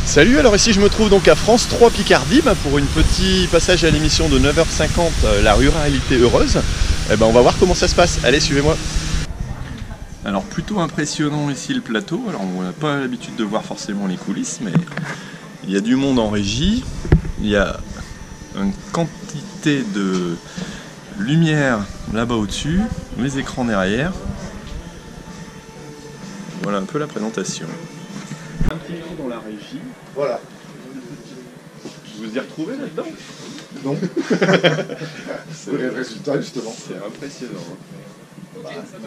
Salut, alors ici je me trouve donc à France 3 Picardie pour une petit passage à l'émission de 9h50, la ruralité heureuse. Et ben on va voir comment ça se passe, allez suivez-moi. Alors plutôt impressionnant ici le plateau, alors on n'a pas l'habitude de voir forcément les coulisses, mais il y a du monde en régie, il y a une quantité de lumière là-bas au-dessus, les écrans derrière. Voilà un peu la présentation. Un petit tour dans la régie. Voilà. Vous y retrouvez là-dedans? Non. C'est le résultat justement. C'est impressionnant. Bah. Attends,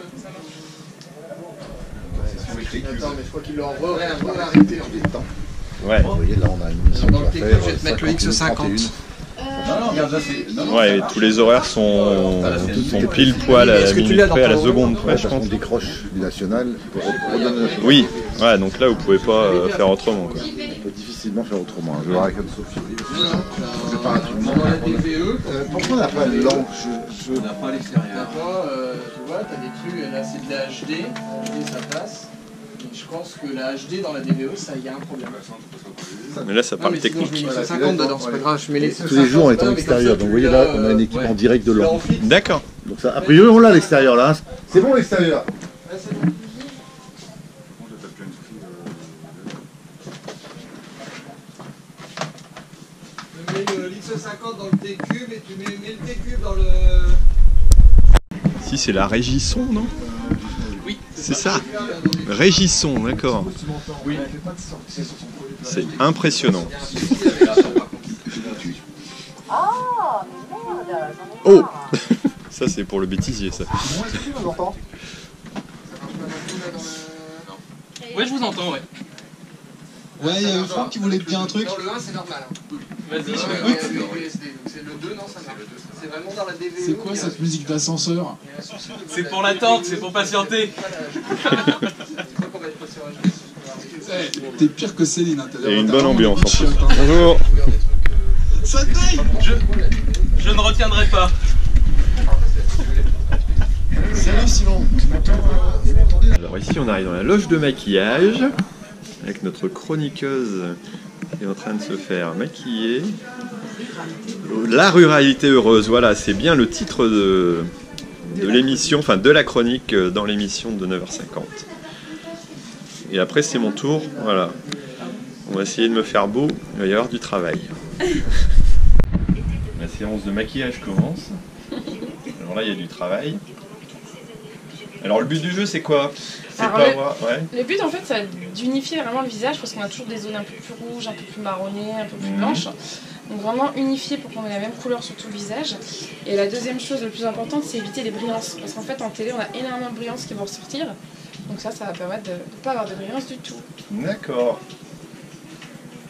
mais je crois qu'il leur arrêté en temps. Ouais. Vous voyez, là on a une mission qui va faire. Je vais te mettre le X50. Non, regarde, là c'est. Ouais, tous les horaires sont pile poil à la minute près, à la seconde près, je Parce qu'on pense. décroche du national pour redonner notre. Oui, ouais, donc là vous pouvez pas faire autrement quoi. On peut difficilement faire autrement. Je vais voir avec Anne-Sophie. C'est pas un truc. Pourquoi on n'a pas de lampe? On n'a pas l'extérieur. Tu vois, t'as des trucs, là c'est de la HD, ça passe. Et je pense que la HD dans la DVE, ça y a un problème. Mais là ça Non, parle mais sinon, je technique. mets une 50 dedans, c'est pas grave, je mets les. Tous les jours on est en extérieur. Donc vous voyez là, on a une équipe en direct de lampe. D'accord. Donc ça, a priori on l'a à l'extérieur là. C'est bon l'extérieur. Tu mets l'X50 dans le T-cube et tu mets le T-cube dans le... Si c'est la régisson, non? Oui. C'est ça. Régisson, d'accord. Oui. C'est impressionnant. Oh. Ça c'est pour le bêtisier ça. Ouais, je vous entends, ouais. Ouais, il y a Franck qui voulait te dire un truc. Dans le 1, c'est normal. Vas-y, je c'est le 2, non, ça marche. C'est vraiment dans la DVE. C'est quoi cette musique d'ascenseur? C'est pour l'attente, c'est pour patienter. T'es pire que Céline, hein. Et une bonne ambiance en plus. Bonjour. Ça taille. Je ne retiendrai pas. Salut Simon. Alors ici on arrive dans la loge de maquillage avec notre chroniqueuse qui est en train de se faire maquiller. La ruralité heureuse, voilà, c'est bien le titre de l'émission, enfin de la chronique dans l'émission de 9h50. Et après c'est mon tour, voilà. On va essayer de me faire beau, il va y avoir du travail. La séance de maquillage commence. Alors là il y a du travail. Alors le but du jeu c'est quoi? C'est Alors, pas avoir... ouais. Le but en fait c'est d'unifier vraiment le visage parce qu'on a toujours des zones un peu plus rouges, un peu plus marronnées, un peu plus blanches. Donc vraiment unifier pour qu'on ait la même couleur sur tout le visage. Et la deuxième chose la plus importante c'est éviter les brillances. Parce qu'en fait en télé on a énormément de brillances qui vont ressortir. Donc ça va permettre de ne pas avoir de brillances du tout. D'accord.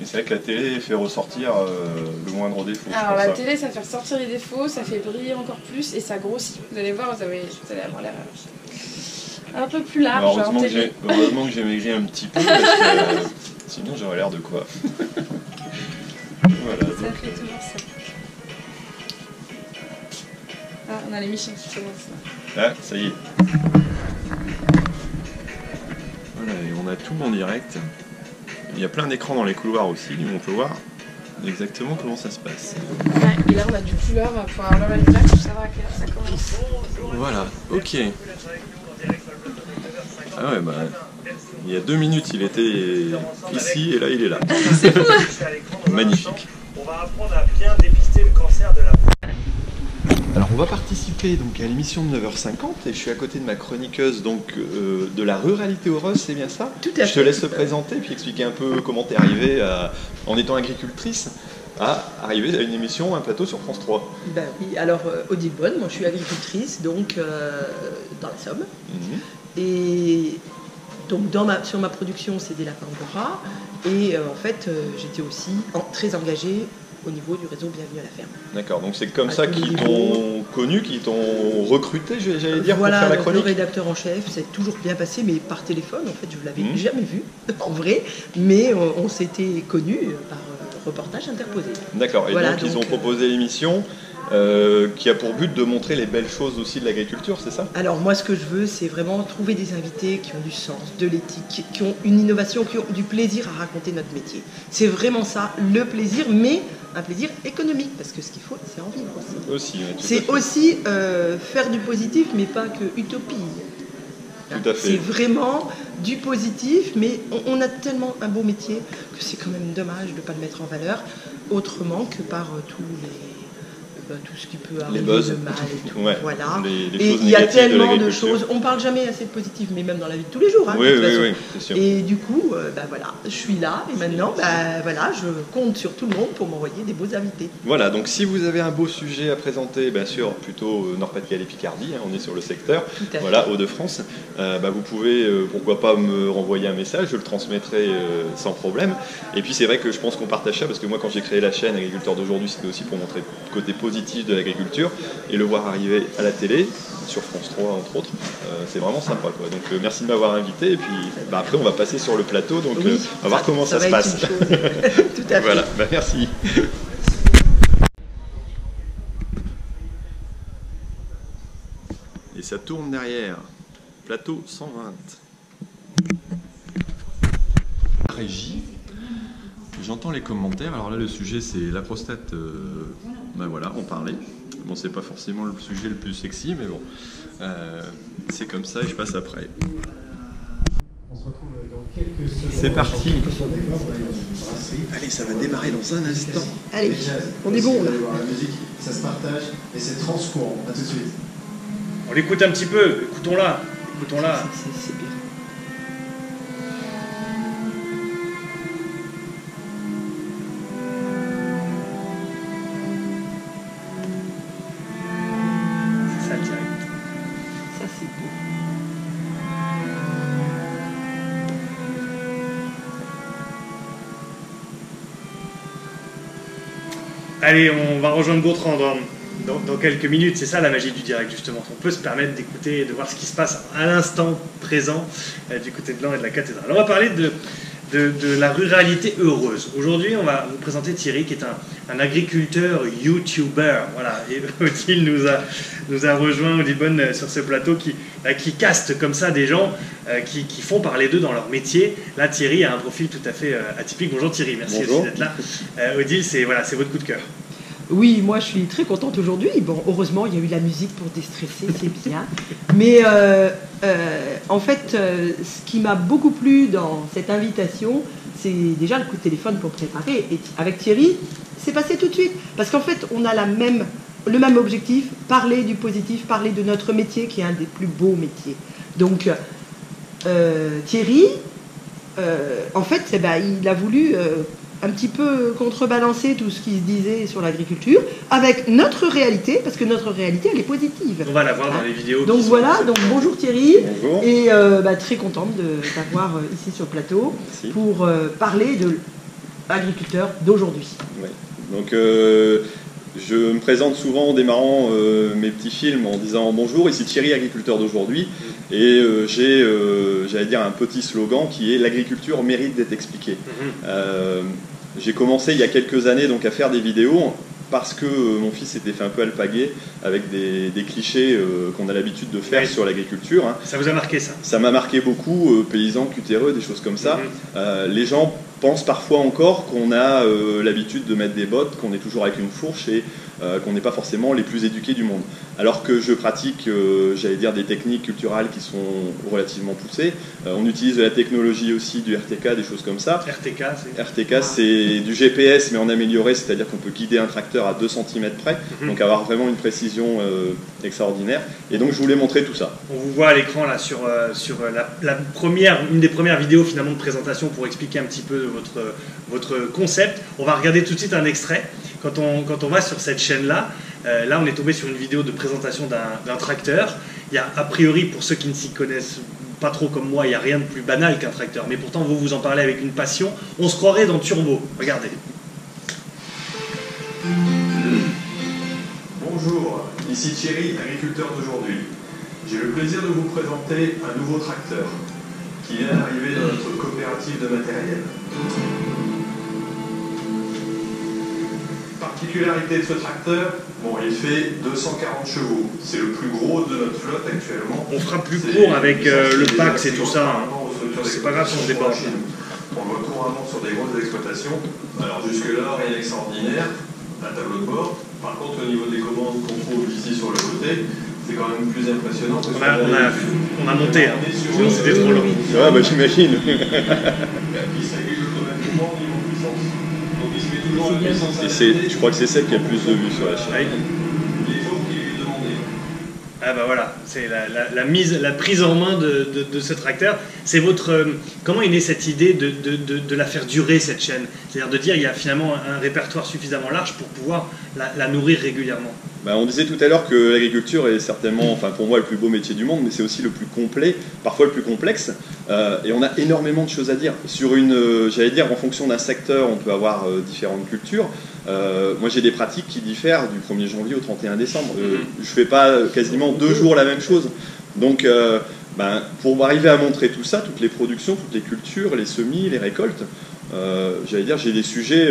Et c'est vrai que la télé fait ressortir le moindre défaut. Alors la télé ça fait ressortir les défauts, ça fait briller encore plus et ça grossit. Vous allez voir, vous allez avoir l'air un peu plus large. Alors, en télé. heureusement que j'ai maigri un petit peu, parce que sinon j'aurais l'air de quoi. Voilà, Ça donc, fait toujours ça. Ah, on a l'émission qui commence là. ah, ça y est. Voilà, et on a tout en direct. Il y a plein d'écrans dans les couloirs aussi, où on peut voir exactement comment ça se passe. Ouais, et là on a du couleur, on va pouvoir avoir l'heure exacte pour savoir à quelle heure ça commence. Voilà, ok. Ah ouais, bah, il y a 2 minutes, il était ici et là, il est là. Magnifique. On va apprendre à bien dépister le cancer de la peau. Alors, on va participer donc à l'émission de 9h50 et je suis à côté de ma chroniqueuse donc de la ruralité heureuse, c'est bien ça? Tout à fait. Je te laisse te présenter puis expliquer un peu comment tu es arrivée en étant agricultrice à arriver à une émission, un plateau sur France 3. Ben oui, alors Odile Bonne, moi je suis agricultrice donc dans la Somme. Et donc sur ma production c'est des lapins Angora et en fait j'étais aussi très engagée au niveau du réseau Bienvenue à la ferme. D'accord, donc c'est comme À ça tous les qu'ils niveaux. t'ont connu, qu'ils t'ont recruté, j'allais dire, Voilà, pour faire la donc chronique. le rédacteur en chef, c'est toujours bien passé, mais par téléphone, en fait, je ne l'avais jamais vu, en vrai, mais on s'était connus par reportage interposé. D'accord, et Voilà, donc ils ont donc, proposé l'émission qui a pour but de montrer les belles choses aussi de l'agriculture, c'est ça? Alors moi ce que je veux c'est vraiment trouver des invités qui ont du sens, de l'éthique, qui ont une innovation, qui ont du plaisir à raconter notre métier. C'est vraiment ça, le plaisir, mais un plaisir économique, parce que ce qu'il faut c'est en vivre aussi. C'est aussi faire du positif mais pas que utopie. Tout à fait. C'est vraiment du positif, mais on a tellement un beau métier que c'est quand même dommage de ne pas le mettre en valeur autrement que par tout ce qui peut arriver de mal et tout. Ouais. Voilà. Et il y a tellement de choses. On parle jamais assez de positif, mais même dans la vie de tous les jours. Hein, oui, c'est sûr. Et du coup, voilà, je suis là et maintenant, voilà, je compte sur tout le monde pour m'envoyer des beaux invités. Voilà, donc si vous avez un beau sujet à présenter, bien sûr, plutôt Nord-Pas-de-Calais, Picardie, hein, on est sur le secteur, voilà, Hauts-de-France, vous pouvez, pourquoi pas, me renvoyer un message, je le transmettrai sans problème. Et puis c'est vrai que je pense qu'on partage ça, parce que moi, quand j'ai créé la chaîne Agriculteurs d'aujourd'hui, c'était aussi pour montrer le côté positif de l'agriculture et le voir arriver à la télé, sur France 3 entre autres, c'est vraiment sympa, quoi. Donc merci de m'avoir invité et puis après on va passer sur le plateau, donc on va voir comment ça se passe. Tout à fait. Voilà, merci. Et ça tourne derrière, plateau 120. Régie. J'entends les commentaires. Alors là, le sujet, c'est la prostate. Voilà, on parlait. Bon, c'est pas forcément le sujet le plus sexy, mais bon, c'est comme ça et je passe après. On se retrouve dans quelques secondes. C'est parti. Allez, ça va démarrer dans un instant. Allez, on est bon là. La musique, ça se partage et c'est transcourant. À tout de suite. On l'écoute un petit peu, écoutons-la. Écoutons-la. C'est bien. Allez, on va rejoindre Gautran dans quelques minutes. C'est ça la magie du direct, justement. On peut se permettre d'écouter et de voir ce qui se passe à l'instant présent du côté de l'An et de la cathédrale. Alors, on va parler de la ruralité heureuse. Aujourd'hui, on va vous présenter Thierry, qui est un agriculteur YouTuber. Voilà. Et Odile nous a rejoint, Odile Bonne, sur ce plateau qui caste comme ça des gens qui font parler d'eux dans leur métier. Là, Thierry a un profil tout à fait atypique. Bonjour Thierry, merci aussi d'être là. Odile, c'est votre coup de cœur. Oui, moi je suis très contente aujourd'hui. Bon, heureusement, il y a eu la musique pour déstresser, c'est bien. Mais en fait, ce qui m'a beaucoup plu dans cette invitation, c'est déjà le coup de téléphone pour préparer. Et avec Thierry, c'est passé tout de suite. Parce qu'en fait, on a le même objectif, parler du positif, parler de notre métier qui est un des plus beaux métiers. Donc, Thierry, en fait, il a voulu un petit peu contrebalancer tout ce qui se disait sur l'agriculture avec notre réalité, parce que notre réalité, elle est positive. On va la voir dans les vidéos. Donc voilà, donc bonjour Thierry. Bonjour. Et très contente de t'avoir ici sur le plateau. Merci. Pour parler de l'agriculteur d'aujourd'hui. Ouais. Donc je me présente souvent en démarrant mes petits films en disant bonjour, ici Thierry, agriculteur d'aujourd'hui. Et j'ai, j'allais dire, un petit slogan qui est l'agriculture mérite d'être expliquée. J'ai commencé il y a quelques années donc à faire des vidéos parce que mon fils s'était fait un peu alpaguer avec des clichés qu'on a l'habitude de faire sur l'agriculture. Hein. Ça vous a marqué ça? Ça m'a marqué beaucoup, paysans, cutéreux, des choses comme ça. Les gens pensent parfois encore qu'on a l'habitude de mettre des bottes, qu'on est toujours avec une fourche et qu'on n'est pas forcément les plus éduqués du monde. Alors que je pratique, j'allais dire, des techniques culturales qui sont relativement poussées. On utilise de la technologie aussi, du RTK, des choses comme ça. RTK, c'est du GPS mais en amélioré, c'est-à-dire qu'on peut guider un tracteur à 2 cm près, donc avoir vraiment une précision extraordinaire. Et donc je voulais montrer tout ça. On vous voit à l'écran là sur une des premières vidéos finalement de présentation pour expliquer un petit peu votre concept. On va regarder tout de suite un extrait. Quand on va sur cette chaîne-là, là on est tombé sur une vidéo de présentation d'un tracteur. Il y a a priori, pour ceux qui ne s'y connaissent pas trop comme moi, il n'y a rien de plus banal qu'un tracteur. Mais pourtant, vous en parlez avec une passion. On se croirait dans Turbo. Regardez. Bonjour, ici Thierry, agriculteur d'aujourd'hui. J'ai le plaisir de vous présenter un nouveau tracteur qui vient d'arriver dans notre coopérative de matériel. particularité de ce tracteur, bon, il fait 240 chevaux. C'est le plus gros de notre flotte actuellement. On fera plus court avec le Pax et tout ça. C'est pas grave si on déborde. On le voit couramment sur des grosses exploitations. Alors jusque-là, rien d'extraordinaire. Un tableau de bord. Par contre, au niveau des commandes qu'on trouve ici sur le côté, c'est quand même plus impressionnant. Parce on a monté, hein. Sinon c'était trop long. Ouais, bah j'imagine. Et je crois que c'est celle qui a plus de vues sur la chaîne. Ah bah voilà, c'est la prise en main de ce tracteur. C'est votre comment est née cette idée de la faire durer, cette chaîne? C'est-à-dire de dire il y a finalement un répertoire suffisamment large pour pouvoir la nourrir régulièrement. Bah, on disait tout à l'heure que l'agriculture est certainement, enfin pour moi, le plus beau métier du monde, mais c'est aussi le plus complet, parfois le plus complexe. Et on a énormément de choses à dire. Sur j'allais dire, en fonction d'un secteur, on peut avoir différentes cultures. Moi, j'ai des pratiques qui diffèrent du 1er janvier au 31 décembre. Je fais pas quasiment 2 jours la même chose. Donc, pour arriver à montrer tout ça, toutes les productions, toutes les cultures, les semis, les récoltes, j'allais dire, j'ai des sujets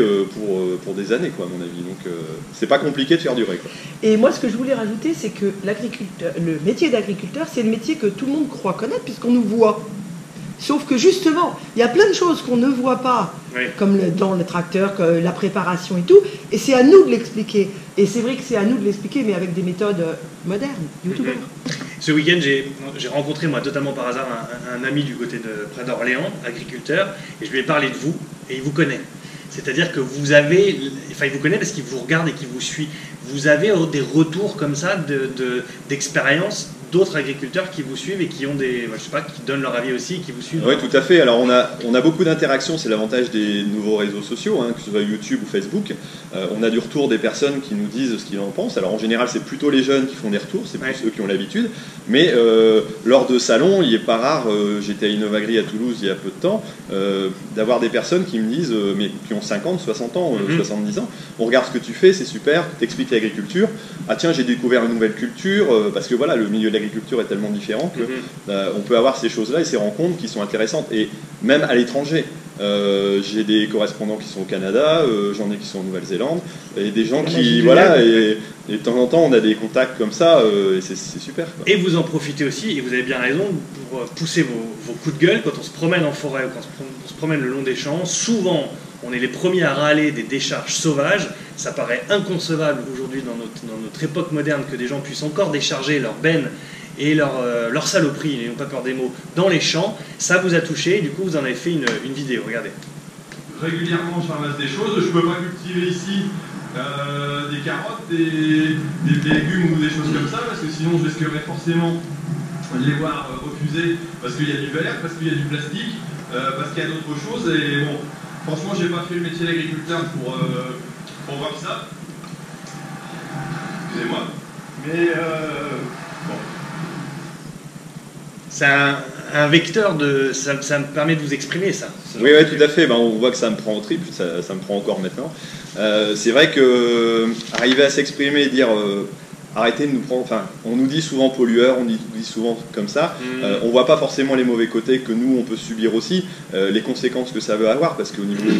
pour des années, quoi, à mon avis. Donc, c'est pas compliqué de faire durer, quoi. Et moi, ce que je voulais rajouter, c'est que le métier d'agriculteur, c'est le métier que tout le monde croit connaître, puisqu'on nous voit. Sauf que justement, il y a plein de choses qu'on ne voit pas, oui, comme dans le tracteur, la préparation et tout, et c'est à nous de l'expliquer. Et c'est vrai que c'est à nous de l'expliquer, mais avec des méthodes modernes, youtubeurs. Ce week-end, j'ai rencontré, moi, totalement par hasard, un ami du côté près d'Orléans, agriculteur, et je lui ai parlé de vous, et il vous connaît. C'est-à-dire que vous avez, enfin il vous connaît parce qu'il vous regarde et qu'il vous suit. Vous avez des retours comme ça d'expérience d'autres agriculteurs qui vous suivent et qui ont je sais pas, qui donnent leur avis aussi, qui vous suivent. Oui, tout à fait. Alors on a beaucoup d'interactions, c'est l'avantage des nouveaux réseaux sociaux, hein, que ce soit YouTube ou Facebook. On a du retour des personnes qui nous disent ce qu'ils en pensent. Alors en général, c'est plutôt les jeunes qui font des retours, c'est plus ceux qui ont l'habitude. Mais lors de salons, il n'est pas rare, j'étais à Innovagri à Toulouse il y a peu de temps, d'avoir des personnes qui me disent, mais qui ont 50, 60 ans, 70 ans, on regarde ce que tu fais, c'est super, t'expliques l'agriculture. Ah tiens, j'ai découvert une nouvelle culture, parce que voilà, le milieu de l'agriculture est tellement différent que on peut avoir ces choses-là et ces rencontres qui sont intéressantes. Et même à l'étranger, j'ai des correspondants qui sont au Canada, j'en ai qui sont en Nouvelle-Zélande, et des gens qui, voilà, et de temps en temps on a des contacts comme ça, et c'est super, quoi. Et vous en profitez aussi, et vous avez bien raison, pour pousser vos coups de gueule quand on se promène en forêt ou quand on se promène le long des champs. Souvent, on est les premiers à râler des décharges sauvages. Ça paraît inconcevable aujourd'hui dans notre époque moderne que des gens puissent encore décharger leurs bennes et leur saloperie, n'ayons pas peur des mots, dans les champs. Ça vous a touché, et du coup vous en avez fait une vidéo, regardez. Régulièrement je ramasse des choses, je ne peux pas cultiver ici des carottes, des légumes ou des choses comme ça, parce que sinon je risquerais forcément de les voir refuser, parce qu'il y a du verre, parce qu'il y a du plastique, parce qu'il y a d'autres choses, et bon, franchement j'ai pas fait le métier d'agriculteur pour voir ça. Excusez-moi. Mais bon. C'est un vecteur de... Ça me permet de vous exprimer, ça. Oui, ouais, tout à fait. Ben, on voit que ça me prend au triple, ça me prend encore maintenant. C'est vrai que arriver à s'exprimer et dire... arrêtez de nous prendre... Enfin, on nous dit souvent pollueur, on dit souvent comme ça. On voit pas forcément les mauvais côtés que nous, on peut subir aussi, les conséquences que ça veut avoir, parce qu'au niveau,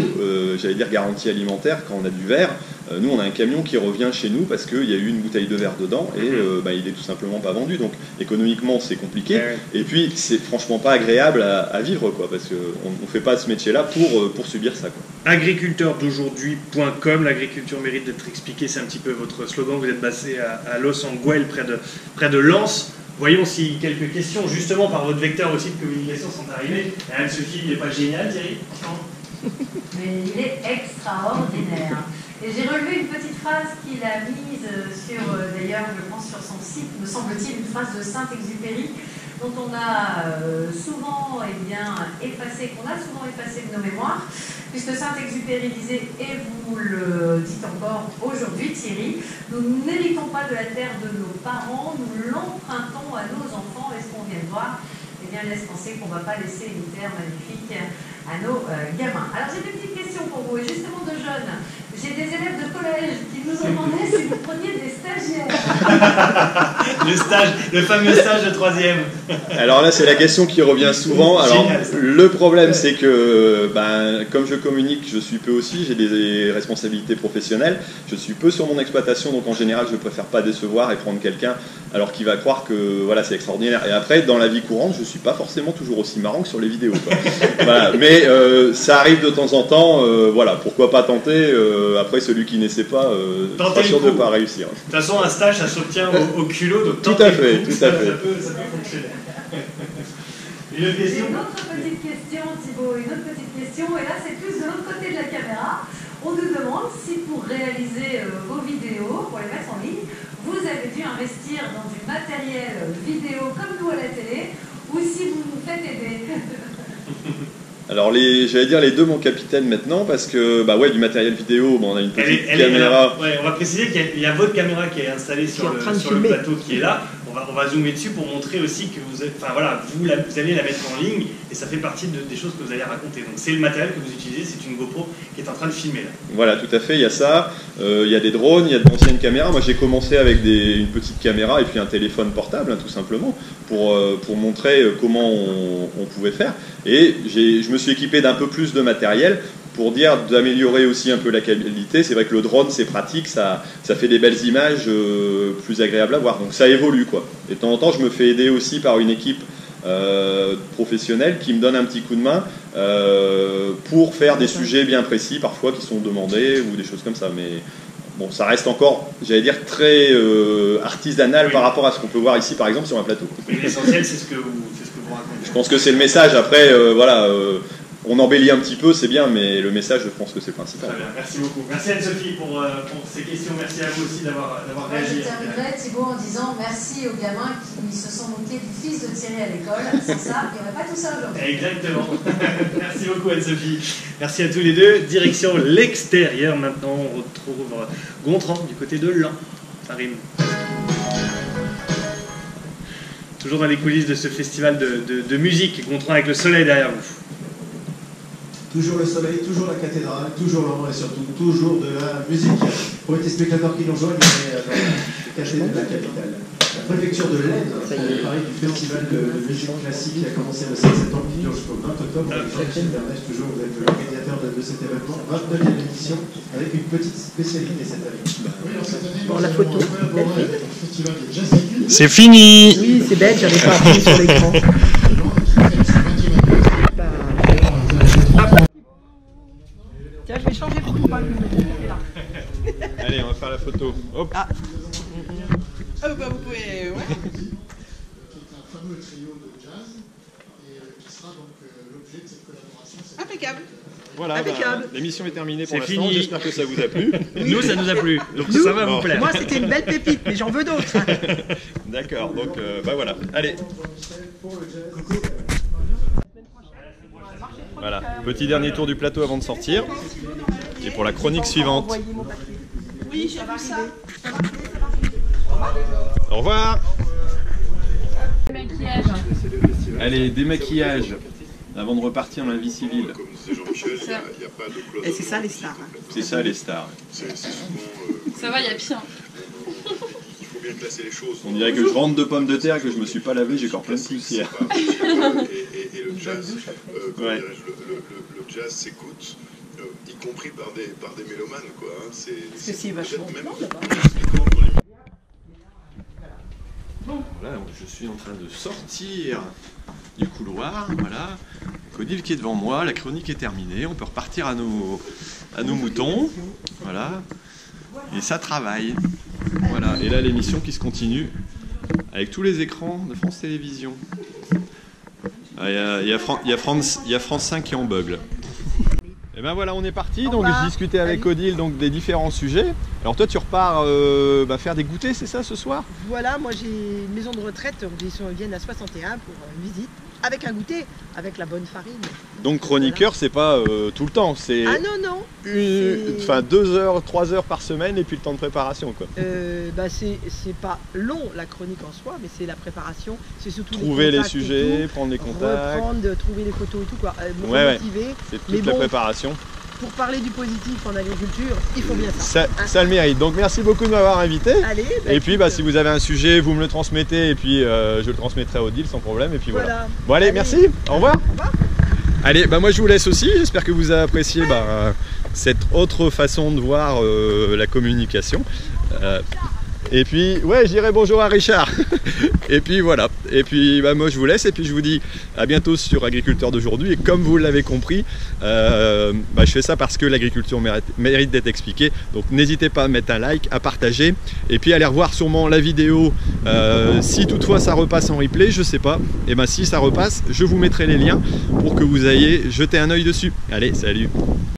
j'allais dire, garantie alimentaire, quand on a du verre, nous, on a un camion qui revient chez nous parce qu'il y a eu une bouteille de verre dedans et il est tout simplement pas vendu. Donc, économiquement, c'est compliqué. Et puis, c'est franchement pas agréable à vivre, quoi, parce qu'on ne fait pas ce métier-là pour subir ça, quoi. Agriculteurdaujourd'hui.com, l'agriculture mérite d'être expliquée, c'est un petit peu votre slogan. Vous êtes basé à Los Angeles, près de Lens. Voyons si quelques questions, justement par votre vecteur aussi de communication, sont arrivées. Anne-Sophie, il n'est pas génial, Thierry? Mais il est extraordinaire. Et j'ai relevé une petite phrase qu'il a mise sur, d'ailleurs, je pense sur son site, me semble-t-il, une phrase de Saint-Exupéry, dont on a souvent effacé, de nos mémoires, puisque Saint-Exupéry disait, et vous le dites encore aujourd'hui, Thierry, nous n'héritons pas de la terre de nos parents, nous l'empruntons à nos enfants, et ce qu'on vient de voir, eh bien, laisse penser qu'on ne va pas laisser une terre magnifique à nos gamins. Alors j'ai des petites questions pour vous, et justement de jeunes. J'ai des élèves de collège collège qui nous ont demandé si vous preniez des stagiaires. Le fameux stage de 3e. Alors là, c'est la question qui revient souvent. Alors, Génial. le problème, c'est que comme je communique, je suis peu aussi, j'ai des responsabilités professionnelles, je suis peu sur mon exploitation, donc en général, je préfère pas décevoir et prendre quelqu'un alors qu'il va croire que voilà, c'est extraordinaire. Et après, dans la vie courante, je suis pas forcément toujours aussi marrant que sur les vidéos, quoi. Voilà. Mais ça arrive de temps en temps, voilà, pourquoi pas tenter. Après, celui qui n'essaie pas, pas sûr de ne pas réussir. De toute façon, un stage, ça s'obtient au culot, donc tout à fait, tout à fait. Ça peut fonctionner. Une autre question ? Une autre petite question, Thibaut, une autre petite question, et là c'est plus de l'autre côté de la caméra. On nous demande si pour réaliser vos vidéos, pour les mettre en ligne, vous avez dû investir dans du matériel vidéo comme nous à la télé, ou si vous vous faites aider. Alors j'allais dire les deux mon capitaine maintenant parce que ouais, du matériel vidéo, on a une petite caméra. On va préciser qu'il y a votre caméra qui est installée sur le plateau qui est là. On va zoomer dessus pour montrer aussi que vous allez la mettre en ligne et ça fait partie des choses que vous allez raconter. Donc c'est le matériel que vous utilisez, c'est une GoPro qui est en train de filmer là. Voilà, tout à fait, il y a ça, il y a des drones, il y a d'anciennes caméras. Moi j'ai commencé avec une petite caméra et puis un téléphone portable, tout simplement, pour montrer comment on pouvait faire. Et je me suis équipé d'un peu plus de matériel pour dire d'améliorer aussi un peu la qualité. C'est vrai que le drone c'est pratique, ça fait des belles images plus agréables à voir, donc ça évolue quoi. Et de temps en temps je me fais aider aussi par une équipe professionnelle qui me donne un petit coup de main pour faire des sujets bien précis parfois qui sont demandés ou des choses comme ça, mais bon, ça reste encore, j'allais dire, très artisanal par rapport à ce qu'on peut voir ici par exemple sur un plateau. L'essentiel c'est ce que vous racontez. Je pense que c'est le message. Après voilà, on embellit un petit peu, c'est bien, mais le message, je pense que c'est le principal. Très bien, merci beaucoup. Merci Anne-Sophie pour ces questions. Merci à vous aussi d'avoir réagi. Je terminerai, Thibaut, en disant merci aux gamins qui se sont moqués du fils de Thierry à l'école. Sans ça, il n'y aurait pas tout ça aujourd'hui. Exactement. Merci beaucoup Anne-Sophie. Merci à tous les deux. Direction l'extérieur maintenant. On retrouve Gontran du côté de Laon. Ça rime. Toujours dans les coulisses de ce festival de musique. Gontran avec le soleil derrière vous. Toujours le soleil, toujours la cathédrale, toujours Laon et surtout toujours de la musique. Pour les téléspectateurs qui nous rejoignent, on est dans le café de la capitale. La préfecture de l'Aisne, on parle du festival de musique classique qui a commencé le 7 septembre, qui dure jusqu'au 20 octobre. Jacqueline Bernèche, toujours, vous êtes l'organisateur de cet événement, 29e édition, avec une petite spécialité cette année. Bon, la photo. C'est fini. Oui, c'est bête, j'avais pas appuyé sur l'écran. Tiens, je vais changer pour pas le là. Allez, on va faire la photo. Hop. Ah. Oh, bah vous pouvez. Ouais. C'est un fameux trio de jazz et qui sera donc l'objet de cette collaboration. Impeccable. Voilà, l'émission est terminée pour l'instant. Fini. J'espère que ça vous a plu. Nous, ça nous a plu. Donc ça va vous plaire. Moi, c'était une belle pépite, mais j'en veux d'autres. D'accord, donc voilà. Allez. Voilà, petit dernier tour du plateau avant de sortir. Et pour la chronique suivante. Oui, j'ai vu ça. Au revoir. Maquillage. Allez, démaquillage. Avant de repartir dans la vie civile. Et c'est ça les stars. C'est ça les stars. Ça va, il y a pire. On dirait que je rentre de pommes de terre et que je me suis pas lavé, j'ai encore plein de poussière. Et le jazz, le jazz s'écoute, y compris par des mélomanes, quoi. Parce que c'est vachement bon là-bas. Là, je suis en train de sortir du couloir, voilà. Odile qui est devant moi, la chronique est terminée, on peut repartir à nos moutons, voilà. Et ça travaille. Voilà, et là l'émission qui se continue avec tous les écrans de France Télévisions. Il y a France 5 qui est en bug. Et ben voilà, on est parti. Donc je discutais avec Odile donc des différents sujets. Alors toi tu repars faire des goûters, c'est ça ce soir? Voilà, moi j'ai une maison de retraite, ils viennent à 61 pour une visite. Avec un goûter, avec la bonne farine. Donc chroniqueur, c'est pas tout le temps, c'est 2 heures, 3 heures par semaine et puis le temps de préparation quoi. C'est pas long la chronique en soi, mais c'est la préparation, c'est surtout trouver les sujets, prendre les contacts, trouver les photos et tout quoi. motiver. C'est toute la préparation. pour parler du positif en agriculture, il faut bien ça. Ça le mérite. Donc merci beaucoup de m'avoir invité. Allez, et puis si vous avez un sujet, vous me le transmettez et puis je le transmettrai à Odile sans problème. Et puis voilà. Bon allez, merci. Au revoir. Au revoir. Allez, moi je vous laisse aussi. J'espère que vous avez apprécié cette autre façon de voir la communication. Et puis, ouais, je dirais bonjour à Richard. Et puis voilà. Et puis, moi, je vous laisse. Et puis, je vous dis à bientôt sur Agriculteur d'aujourd'hui. Et comme vous l'avez compris, je fais ça parce que l'agriculture mérite d'être expliquée. Donc, n'hésitez pas à mettre un like, à partager. Et puis, allez revoir sûrement la vidéo. Si toutefois ça repasse en replay, je sais pas. Et si ça repasse, je vous mettrai les liens pour que vous ayez jeté un œil dessus. Allez, salut!